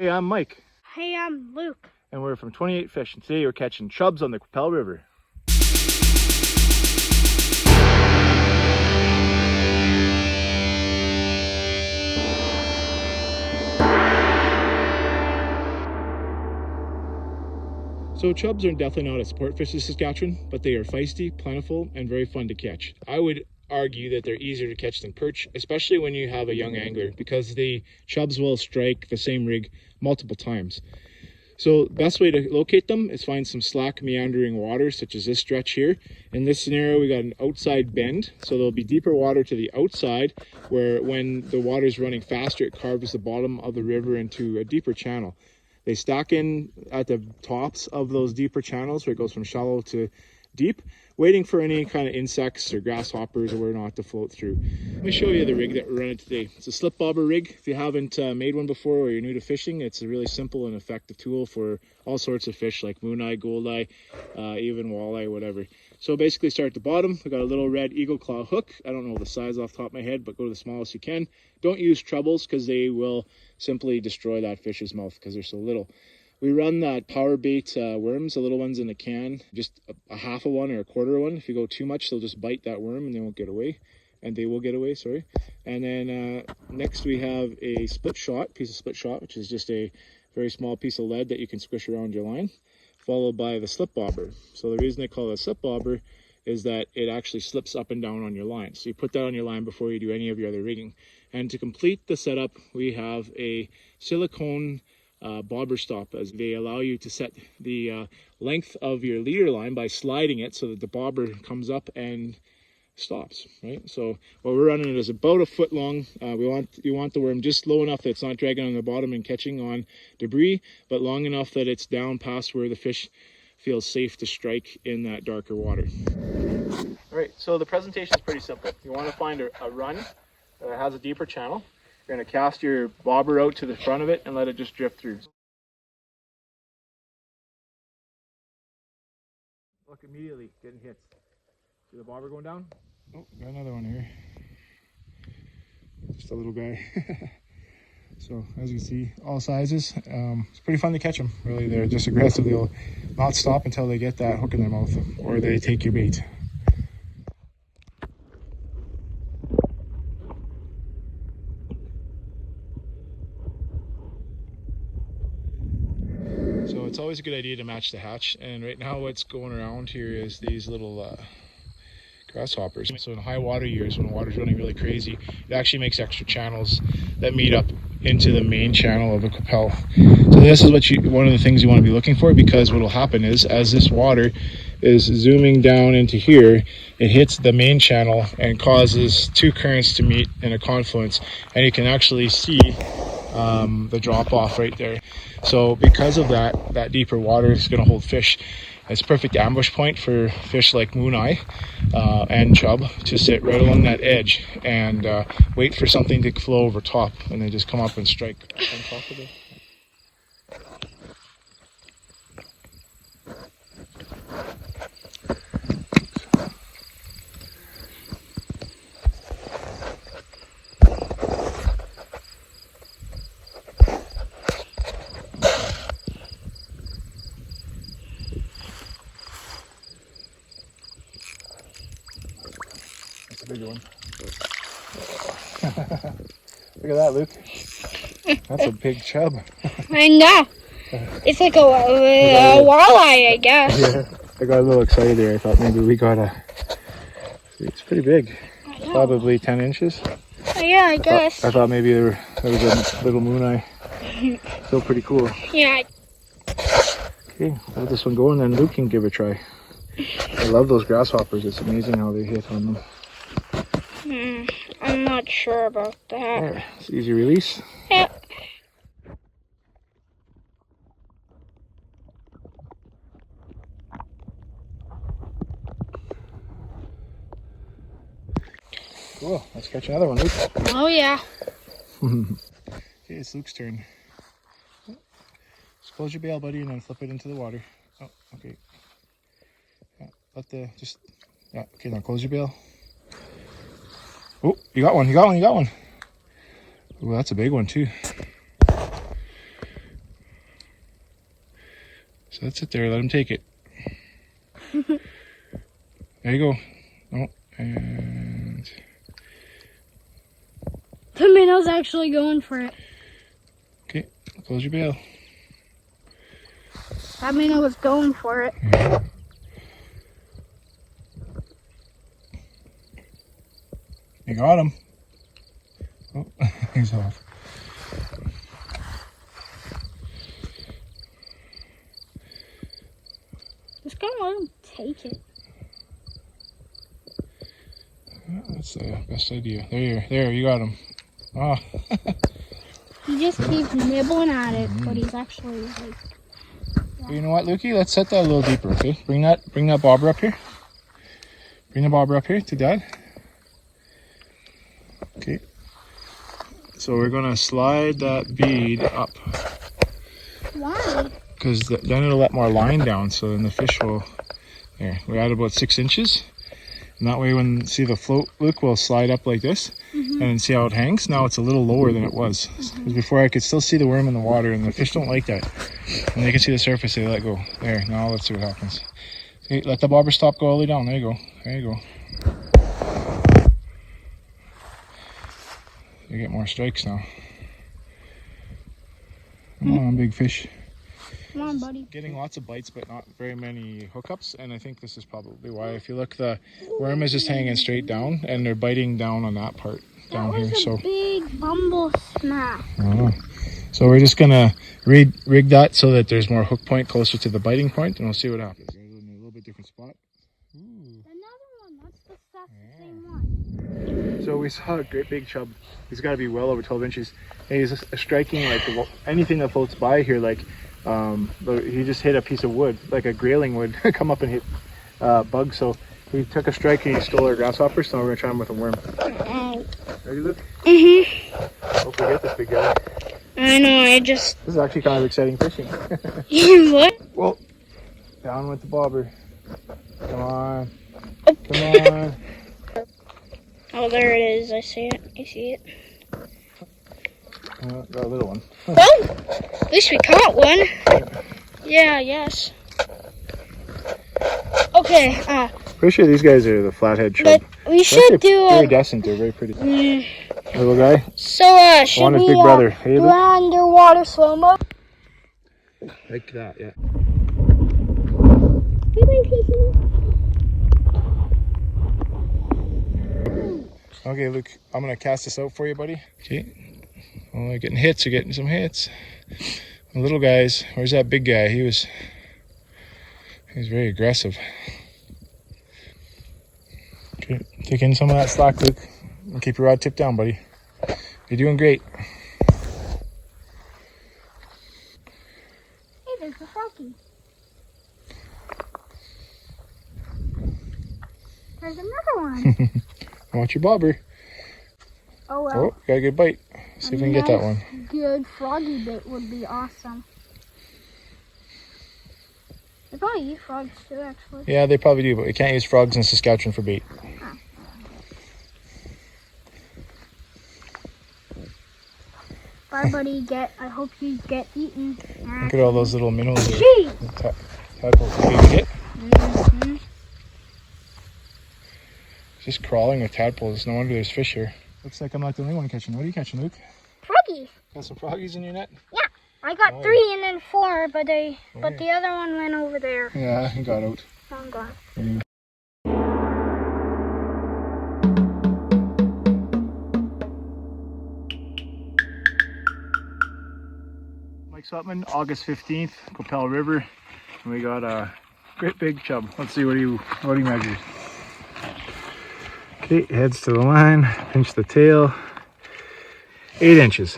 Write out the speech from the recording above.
Hey, I'm Mike. Hey, I'm Luke. And we're from 28 Fish, and today we're catching chubs on the Qu'Appelle River. So chubs are definitely not a sport fish in Saskatchewan, but they are feisty, plentiful, and very fun to catch. I would argue that they're easier to catch than perch, especially when you have a young angler, because the chubs will strike the same rig multiple times. So the best way to locate them is find some slack meandering water, such as this stretch here. In this scenario, we got an outside bend, so there'll be deeper water to the outside, where when the water is running faster, it carves the bottom of the river into a deeper channel. They stack in at the tops of those deeper channels where it goes from shallow to deep, waiting for any kind of insects or grasshoppers or whatnot to float through. Let me show you the rig that we're running today. It's a slip bobber rig. If you haven't made one before or you're new to fishing, it's a really simple and effective tool for all sorts of fish like mooneye, goldeye, even walleye, whatever. So basically start at the bottom. We got a little red eagle claw hook. I don't know the size off the top of my head, but go to the smallest you can. Don't use trebles because they will simply destroy that fish's mouth because they're so little. We run that power bait worms, the little ones in a can, just a half of one or a quarter of one. If you go too much, they'll just bite that worm and they won't get away. And they will get away, sorry. And then next we have a piece of split shot, which is just a very small piece of lead that you can squish around your line, followed by the slip bobber. So the reason they call it a slip bobber is that it actually slips up and down on your line. So you put that on your line before you do any of your other rigging. And to complete the setup, we have a silicone bobber stop, as they allow you to set the length of your leader line by sliding it so that the bobber comes up and stops, right? So what we're running it is about a foot long. You want the worm just low enough that it's not dragging on the bottom and catching on debris, but long enough that it's down past where the fish feels safe to strike in that darker water. All right, so the presentation is pretty simple. You want to find a run that has a deeper channel. You're going to cast your bobber out to the front of it and let it just drift through. Look, immediately getting hits. See the bobber going down? Oh, got another one here. Just a little guy. So as you can see, all sizes. It's pretty fun to catch them. Really, they're just aggressive. They'll not stop until they get that hook in their mouth or they take your bait. So it's always a good idea to match the hatch, and right now what's going around here is these little grasshoppers. So in high water years, when the water's running really crazy, it actually makes extra channels that meet up into the main channel of a Qu'Appelle. So this is one of the things you want to be looking for, because what will happen is as this water is zooming down into here, it hits the main channel and causes two currents to meet in a confluence, and you can actually see the drop off right there. So because of that deeper water is going to hold fish. It's a perfect ambush point for fish like mooneye and chub to sit right along that edge and wait for something to flow over top, and then just come up and strike on top of it. That's a big one. Look at that, Luke. That's a big chub. I know. It's like a walleye, I guess. Yeah, I got a little excited there. I thought maybe we got it's pretty big. Probably 10 inches. Yeah, I guess. I thought maybe there was a little mooneye. Still pretty cool. Yeah. Okay, I'll let this one go and then Luke can give it a try. I love those grasshoppers. It's amazing how they hit on them. I'm not sure about that. Yeah, it's easy release. Yeah. Cool, let's catch another one, Luke. Oh yeah. Okay, it's Luke's turn. Just close your bail, buddy, and then flip it into the water. Oh, okay. Yeah, okay, now close your bail. Oh, you got one. Oh, that's a big one too. So that's it there. Let him take it. There you go. Oh, and The minnow's actually going for it. okay, close your bail. That minnow was going for it. You got him. Oh, he's off. Just gonna let him take it. That's the best idea. There, you got him. Ah. He just keeps nibbling at it, but he's actually like... Well, you know what, Lukey? Let's set that a little deeper, okay? Bring that bobber up here. Bring the bobber up here to Dad. Okay. So we're gonna slide that bead up. Why? Because then it'll let more line down, so then the fish will... There, we're at about 6 inches. And that way when, see the float, Luke, will slide up like this. And then see how it hangs? Now it's a little lower than it was. Because before I could still see the worm in the water, and the fish don't like that. When they can see the surface, they let go. There, now let's see what happens. Okay, let the bobber stop go all the way down. There you go. There you go. You get more strikes now. Come on, big fish. Come on, buddy. Getting lots of bites, but not very many hookups, and I think this is probably why. If you look, the worm is just hanging straight down, and they're biting down on that part down here. So big bumble smack. So we're just gonna rig that so that there's more hook point closer to the biting point, and we'll see what happens. A little bit different spot. Ooh. Another one. That's the same one. So we saw a great big chub. He's got to be well over 12 inches. And he's striking like anything that floats by here. Like he just hit a piece of wood, like a grayling would come up and hit bugs. So he took a strike and he stole our grasshoppers. So we're gonna try him with a worm. Ready, Luke? Hopefully get this big guy. I know. This is actually kind of exciting fishing. What? Well, down with the bobber. Come on. Come on. Oh, there it is. I see it. I see it. Got a little one. Well, at least we caught one. Yeah, yes. Okay. Pretty sure these guys are the flathead chub. But we should do a... Iridescent, they're very pretty. Little guy. So, should on his we big brother. do underwater slow-mo? Like that, yeah. Okay, Luke, I'm gonna cast this out for you, buddy. Okay. Well, we're getting hits. We're getting some hits. The little guys. Where's that big guy? He's very aggressive. Okay, take in some of that slack, Luke. And keep your rod tipped down, buddy. You're doing great. Hey, there's a froggy. There's another one. Watch your bobber. Oh, well. Oh, got a good bite. See if we can get that one. Good froggy bait would be awesome. They probably eat frogs too, actually. Yeah, they probably do, but we can't use frogs in Saskatchewan for bait. Oh. Bye, buddy. I hope you get eaten. Look at all those little minnows there. Jeez! Tadpoles. Okay, you get? Mm-hmm. Just crawling with tadpoles. No wonder there's fish here. Looks like I'm not the only one catching. What are you catching, Luke? Froggies. Got some froggies in your net? Yeah. I got 3 and then 4, but the other one went over there. Yeah, he got out. I'm gone. Mike Sutman, August 15th, Qu'Appelle River. And we got a great big chub. Let's see what he measures. Okay, heads to the line, pinch the tail. 8 inches.